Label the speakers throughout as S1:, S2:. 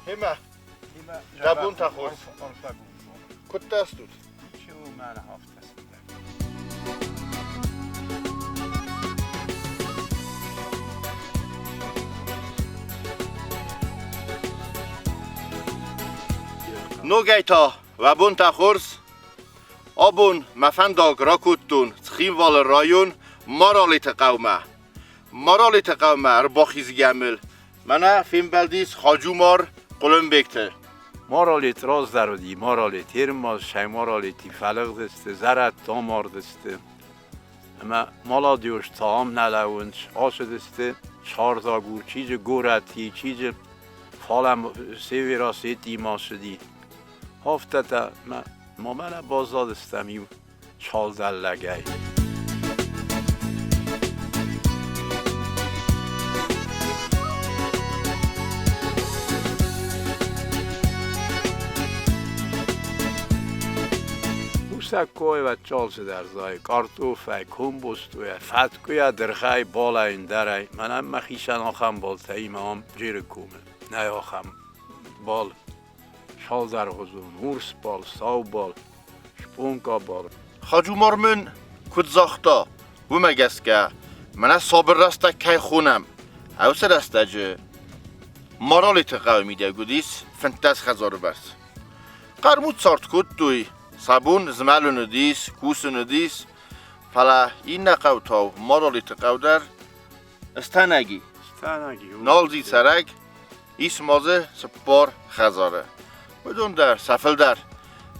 S1: هما جابون تخورس كنت استود
S2: شو معنا هفت
S1: نوگیتا و بون تخورس آبون مفنداگ را کتون تخیم وال رایون مارالیت قومه ارباخیز گمل منه فیلم بلدیس خاجومار قلم بکته
S2: مارالیت راز درودی مارالیت هرماز شای مارالیتی فلق دسته زرد دامار دسته اما مالا دیوش تام نلونش آش دسته چارزا گور چیز گورتی چیز فالم سیوی را سیتی ما شدی هفته تا ما من بازاد استمیو چال در لگه کوی و چالس در زای کارتوفه کمبوستوی فتکوی درخای بالا این درای منم مخیشن آخم بال تایی هم جیر کومه نه آخم بال شال در غزون هورس بال ساو بال شپونکا بال
S1: خاجومار من کد زاختا و مگس که منه صابر رسته که خونم اوس رسته جه مارالیت قومی ده گودیس فنتاز خزار برس قرمود سارت کد دوی صابون زمالو ندیس کوسو ندیس فلا این نقو تاو مارالیت قو در استنگی نال زی سرک ایس مازه سپار خزاره بدون در سفل در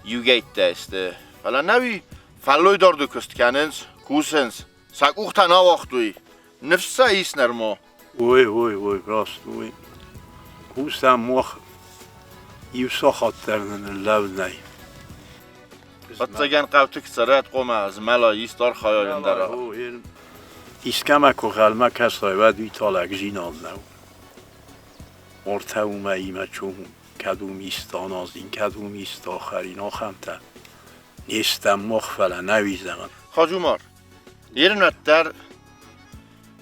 S1: یوگیت دسته فلا نوی فلوی داردو کست کننز کوسنز ساک اوختن ها وقتوی نفسه ایس نرما
S2: اوی راست اوی کوسم موخ یوسا خاطرنن لو نی
S1: بطگن قوتک سرات قومه از ملا ایستار خیالیم داره
S2: ایسکمک و غلمک هستای و دوی تالک جینال نو مرتوم ایمه چون کدوم ایستان از این کدوم ایست آخرین آخم تا نیستم مخفله نویزم
S1: خاجومار یرنت در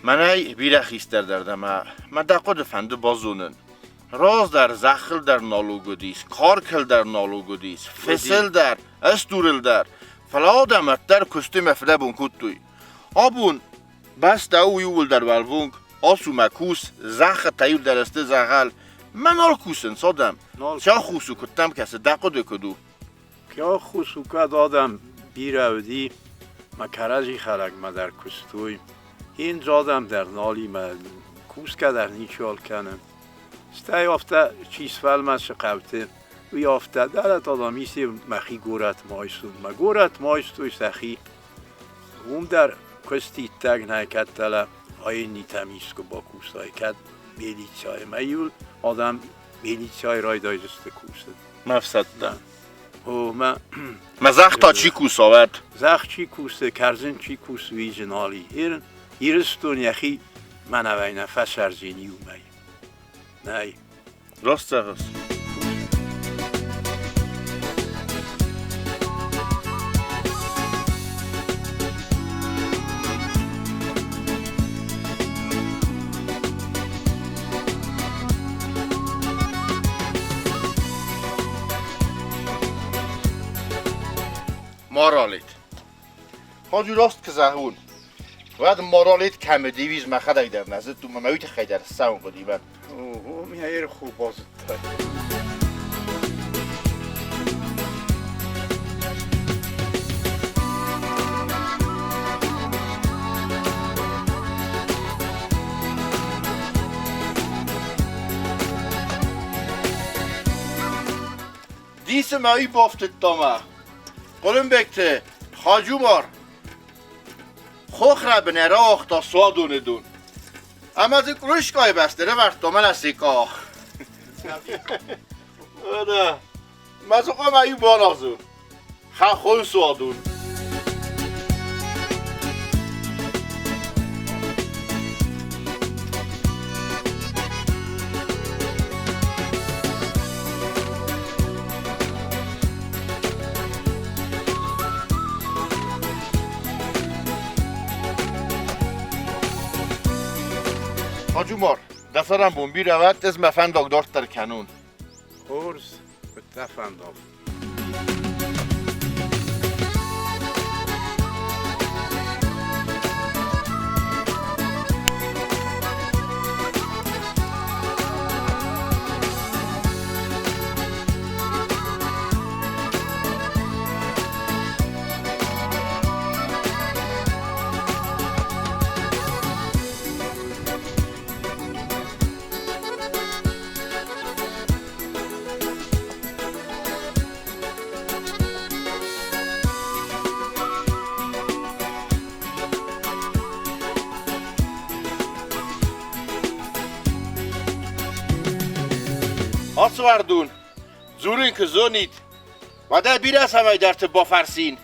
S1: منای بیرخیستر دردم من دقود فنده بازونن راز در زخل در نالو گودیس کارکل در نالو گودیس فسل در استورل در فلا آدمت در کستیم افده بون کتوی آبون بس داو یول در والونگ آسو مکوس زخ تایول در استه زغل من آل کوسن سادم چه خوصو کتم کسی دقود کدو
S2: که خوصو کد آدم بیرودی ما کرجی خلق ما در کستوی این جادم در نالی ما کوس که در نیچال کنم سته افته چیز فلمش قوته وی افته درت آدمیسی مخی گورت مایستون ما گورت مایستوی سخی اون در کستی تگ نکد تله های نیتمیس که با کوسای کد بیلیچ های میول آدم بیلیچ های رای دایجسته کوسه
S1: مفسد دن
S2: او ما
S1: زخ تا چی کوس آود؟
S2: زخ چی کوسه کرزن چی کوس وی جنالی ایرستون یخی من اوی نفس ارزینی اومی نه
S1: راست راست مارالیت خاجو راست که زهون وقت مارالیت کم دیویز مخدک در نزد تو ممویت خیدر سون قدیبن
S2: اوه میایر خوب بازد تای
S1: دیس مایی بافتت دامه قلم بکته خاجومار خوخ را بنره آختا سوا دونه دون اما از روشگاه بسته رو ورد دامن از سیکا مزوقا مایی بارازو خون سوا دون حاجومار دستارم بومبی رود از مفن داگدارت در کنون
S2: خورس به تفنداف.
S1: Asvardun, zurun که زونید و ده بیره سمی در تبا فرسین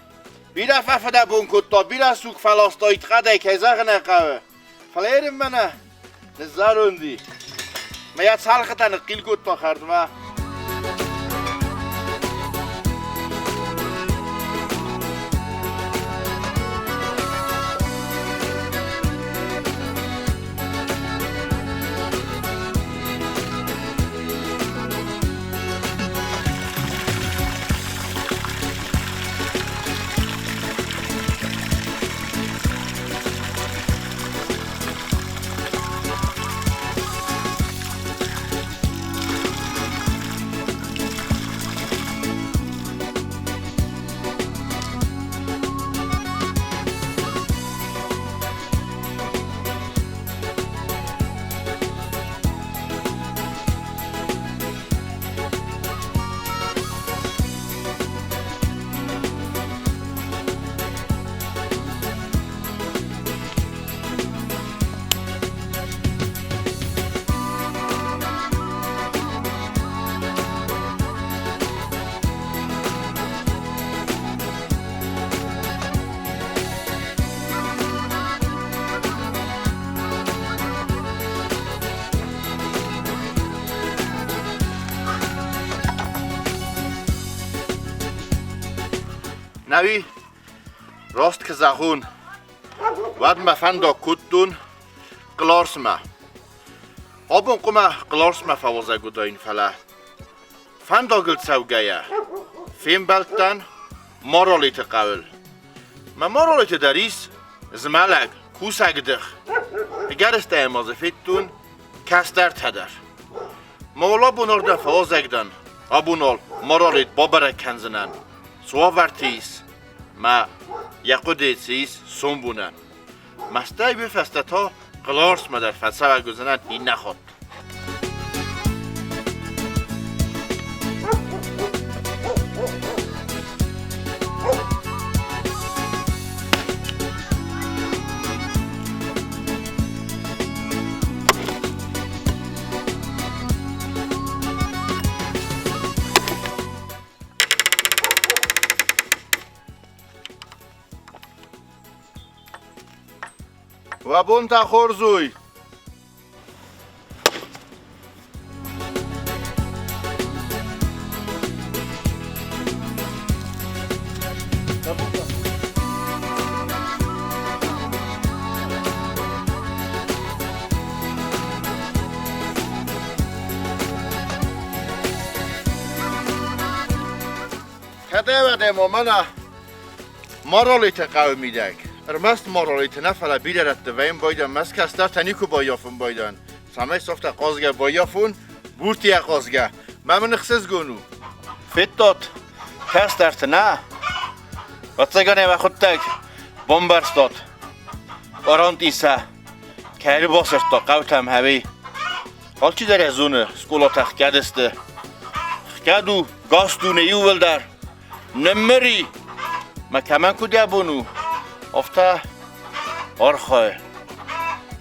S1: بیره ففده بون کتا بیره سوک فلاستایت خده که زغنه قوه فلیرم منه نزاروندی میاد سالختا نقیل کتا خردمه نوی راست که زخون ود مفندا کدون قلارس ما آبون قمه قلارس ما فوازه گداین فله فندا گلد سوگیه فیم بلتن مارالیت قول ما مارالیت داریس زمالک کوسک دخ اگر است امازه فیتون کستر تدر مولا بونارده فوازه گدن آبونال مارالیت بابره کنزنن سواورتیس ما یقودیتیس سومبونن مستای بفسته تا قلارس ما در فلسه و گزنن این نخواد و بون تا خورزوی کده و ده مامانا مارالیت قومی دک ارمست مارالیت نفلا بیدرد دویم بایدن مست کستر تنیکو بایافون بایدن سمه صفت قازگه بایافون بورتی قازگه ممن اخسز گونو فیتات کستر تنه واتسگانه و خودتک بومبرستاد آرانت ایسه کهری باسرد تا قوتم هوی حال چی داری از اونه سکولا تخ کدسته کدو گاستونه ایو ولدر نمری ما کمن کدی بونو افته آرخواه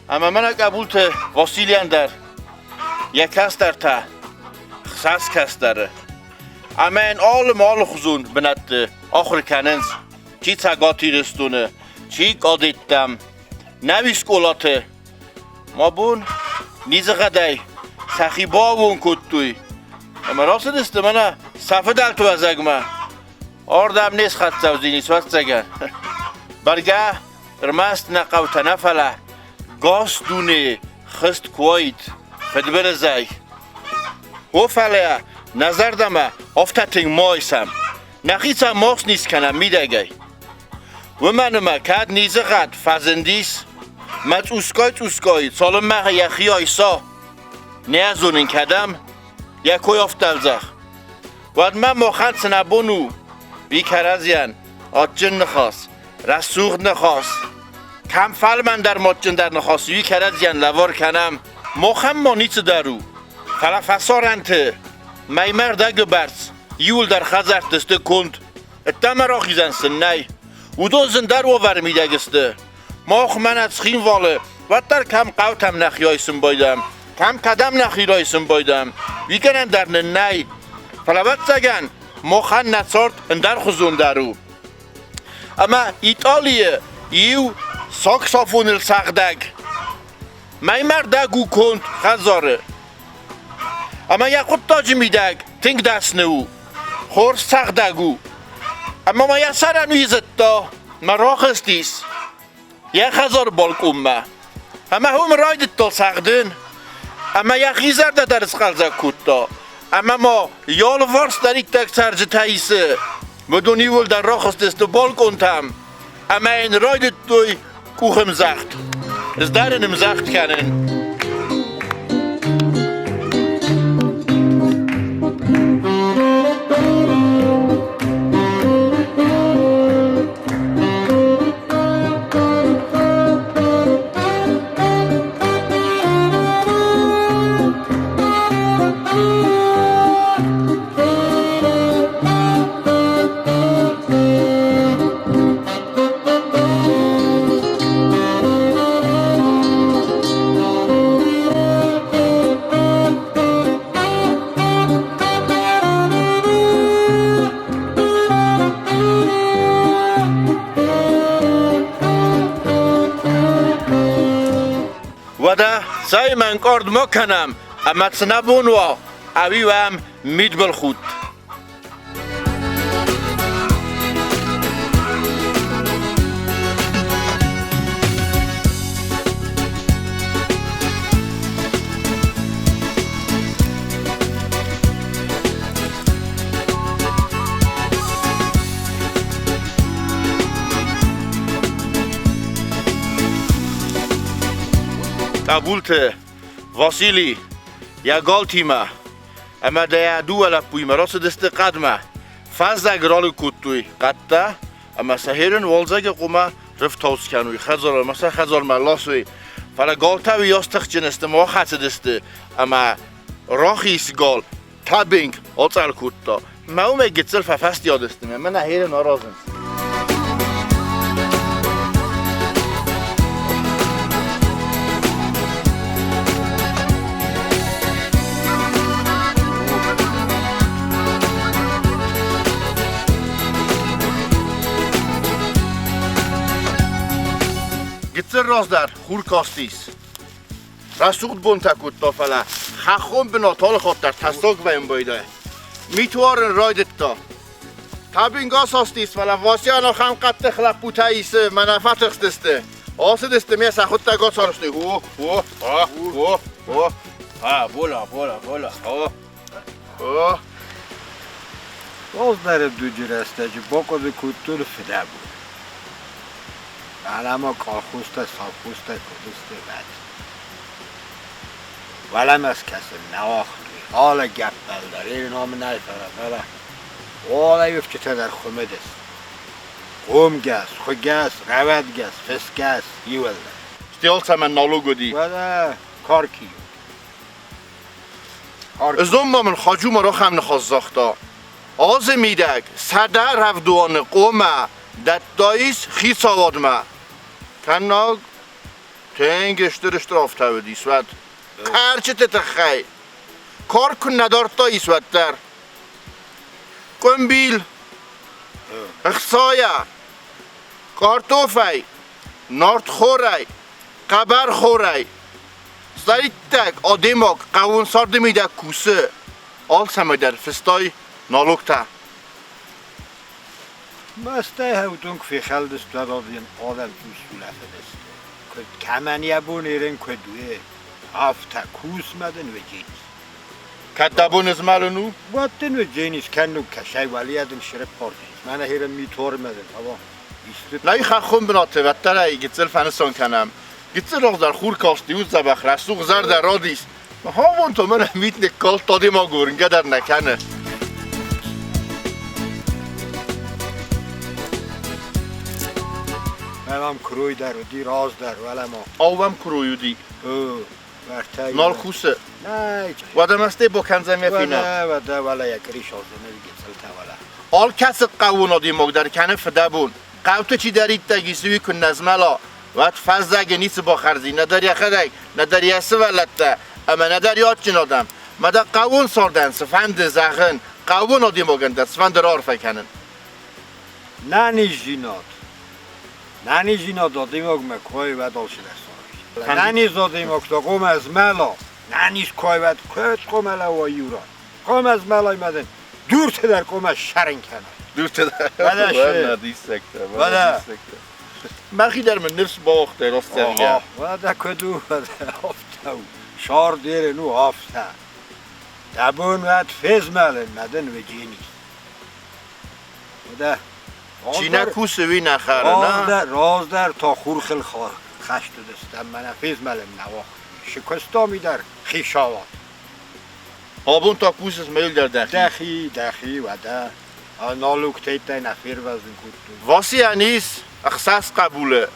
S1: اما من قبول ته واسیلیان در یک کس در ته خساس کس داره اما این آل مال خزون بند آخر کننز چی تگاتی رستونه چی قادیدم نوی سکولاته ما بون نیز غدای سخی باون کتوی اما راست دست منه صفه دلتو ازگمه آردم نیست خط سوزی نیست وست زگر برگه رمست نقوت نفله گاس دونه خست کوایت فدبر زی هو فله نظر دمه افتتنگ مایسم نخیصم ماس نیست کنم میدگه و منم کد نیزه قد فزندیس مت اوسکای سالم مخ یخی آیسا نیازونین کدم یکوی افتلزخ ود من مخند سنبونو بی کرزین آجن نخواست رسوخ نخواست کم فل من در ماجن در نخواست بی کرزین لوار کنم مخم ما نیت درو فلفسارنته میمر دگه برس یول در خزر دسته کند اتم را خیزن سنی او دو زندر و ورمیدگسته ماخ من از خیم واله و در کم قوتم نخیایسم بایدم کم قدم نخیرایسم بایدم ویکنن در ننی فلوت زگن مخن نصارت اندر خزون درو اما ایتالیه یو ساکسافون الساقدگ میمر دگو کند خزاره اما یقود تاجی میدگ تنگ دست نو خور ساقدگو اما ما یه سر انویزت دا ما راخ استیس یه خزار بالکوم ما اما هم رایدت دا ساقدن اما یه خیزر دا در اسخالزا کود دا اما ما یال وارس در ایک تک سرج تاییسه بدونی ول در راخ استیس دا بالکون تام اما این رایدت دوی کوخم زخت از درنم زخت کنن وده سعی من کارد مکنم اما تنبون و اوی و هم مید بالخود قبولت واسیلی یا گالتیما اما دیا دو ولا پویما راست دست قدمه فازا گرال کوتوی قطع اما سهرن والزاگ قوما رفت توس کنوی خزار مثلا خزار ملاسوی فلا گالتا و یاستخ جنست ما خط دسته اما راخیس گال تابینگ آتال کوتا ما اومه گتسل ففست یادستم من هیرن نارازم گتسل راز در خور کاستیس رسوخت بون تکود تا فلا خخون بناتال خود در تستاک بایم بایده میتوارن رایدت تا تابینگا ساستیس فلا واسیانا خم قد تخلق بوتا ایسه منافت اخستسته آسه دسته میسه خود تگا سارسته بولا
S2: باز در دو جرسته جو باقا دو کتول فده بود ولما کارخوسته سابخوسته کدسته بد ولم از کسی نواختی حالا گپ بلداره این نام نیفره حالا یفته در خمه دست قوم گس، خو گس، روید گس، فس گس یولده
S1: استیال سمن نالو گودی
S2: وده کار کی
S1: ازدون ما من خاجو مرا خم نخواست زاختا آز میدک سردر رفدوان قومه دت داییس خیس آوادمه کناگ تنگشترشتر آفته بدی سود کرچه تتخی کار کن ندارد تا ایسود در قنبیل اخصایه کارتوفی نارد خوری قبر خوری زدید تک آدماک قوون سارده میده کوسه آل سمه در فستای نالوکته
S2: مسته هودون که فی خلدست دادین آدم توسوله فدسته که کمن یبون ایرن که دوه هفته کوس مدن و جیت
S1: Kadabun izmalunu.
S2: Vatten ve cenis kendu kaşay valiyadın şirep pordi. Mana hiren mi tormedin ama istip.
S1: نه خا خون بناته و ترى گیتل فنسان کنم گیتل رو در خور کاشتی و زبخ رسوق زر در رادیست ها وون تو من میت نکال تادی ما گورن گدر نکنه
S2: Memam kruy der و دی راز در ولی ما.
S1: آوام کرویودی
S2: ورتای.
S1: نال خوسه
S2: نه.
S1: و دمسته با کنزمی فینه
S2: و ده ولی یک ریش آزنه گیتل تا ولی.
S1: آل کس قوون آدی مقدر کنه فده بون قوته چی دارید تگیسوی کن نزملا وقت فزده نیست با خرزی نداری خدای نداری اسه ولده اما نداری آت جن آدم مده قوون ساردن سفند زغن قوون آدی مگنده سفند رار فکنن
S2: نانی جینات. نانی جینات دادیم اگ مکوی و دال شده سرش. نانی دادیم اگ تا قوم از ملا. نانیش کوی و کوی قوم ملا و یورا. قوم از ملای مدن دور ته در قوم شرین کنه.
S1: دور ته
S2: بله شه. بله.
S1: مخی در من نفس با وقت راست
S2: آها. ولی کدو ولی آفتاو. شار دیر نو آفتا. دبون وقت فیز ملن مدن و جینی. ولی
S1: چینه کوسوی نخره نه؟
S2: راز در تا خورخل خشت دستم من فیز ملم نواخ شکستا در خیشاوات
S1: آبون تا کوسس میل در
S2: دخی و ده نالوک تیت نفیر وزن کود
S1: واسی انیس اخصاص قبوله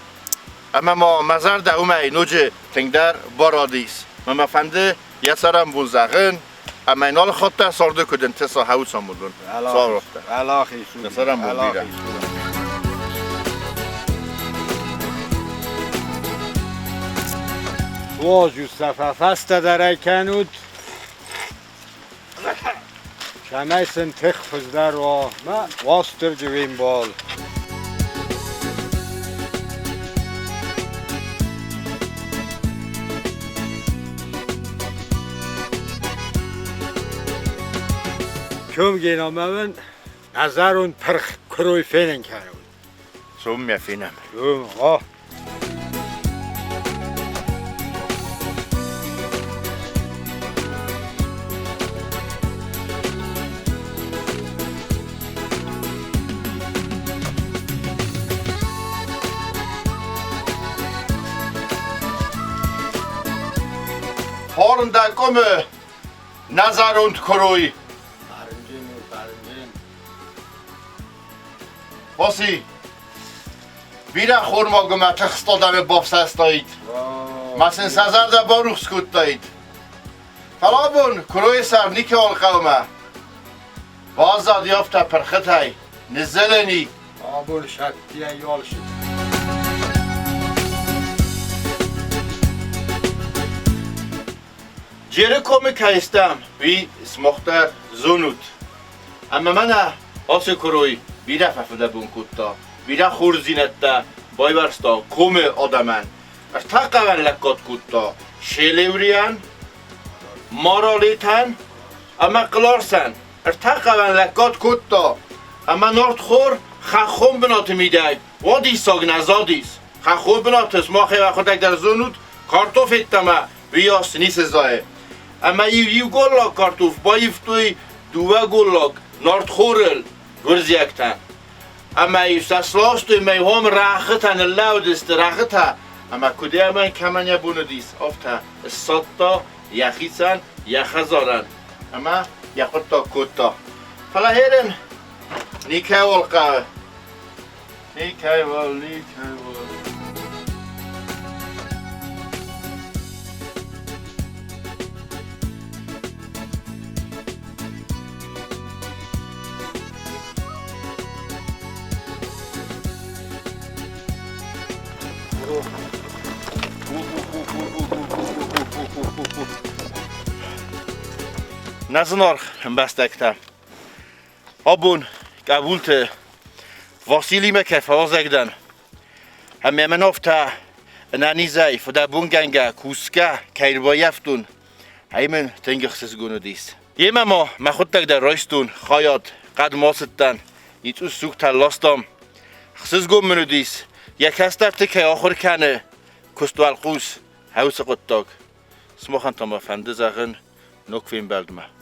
S1: اما ما مزار ده اومه نوجه تنگدر بارادیس ما فنده یه سرم بونزاغن اما اینال خاطر سارده کدن تسا هاوس هم بودن سار رفته
S2: علاقی سوری
S1: نصرم بودیره
S2: واج یوسف فست در کنود شمیسن تخفز در و ما واستر جویم بال کم گینا من نظر اون پرخ کروی فینن کرد
S1: سوم میفینم
S2: آه
S1: هارن در کم نظر اون کروی باسی بیره خورما گمه تخستا دم بافس هستایید مسین سزر در باروخ سکوت دایید فلا بون کروی سر نیک آل قومه بازد یافته پرخت های نزلنی
S2: آبون شکتی یال شد
S1: جیره کمی که استم بی اسمختر زونود اما من آسه کروی بیره ففده بون کتا بیره خور زینت بای برستا کم آدمن ارتقون لکات کتا شیلوریان مارالیتن اما قلارسن ارتقون لکات کتا اما نارد خور خخون بنات میده وادی ساگ نزادیس خخون بنات اسما خیلی خودک در زونود کارتوف ایتما ویاس نیس زایه اما یو گولا کارتوف با یفتوی دوه گولا نارد خورل گرز یکتن اما ایو سسلاستوی میوام راختن اللود است راخته اما کده من کمن یبونو دیس افتا ساتا یخیسن یخزارن اما یخوتا کتا فلا هیرن نیکه والقه نیکه وال نزنار بستکتم آبون قبولت واسیلی مکه فازگدن همه من افته نانیزای فدا بون گنگه کوسکه کیر یفتون هیمن تنگ خصیص گونو دیست یه ما خود تک در رایستون خایات قد ماستن ایتو سوک تلاستم خصیص گون منو دیست یک هستر تکه آخر کنه کستو القوس هاوس قطاق سمخان تما فنده زغن نکوین بلدمه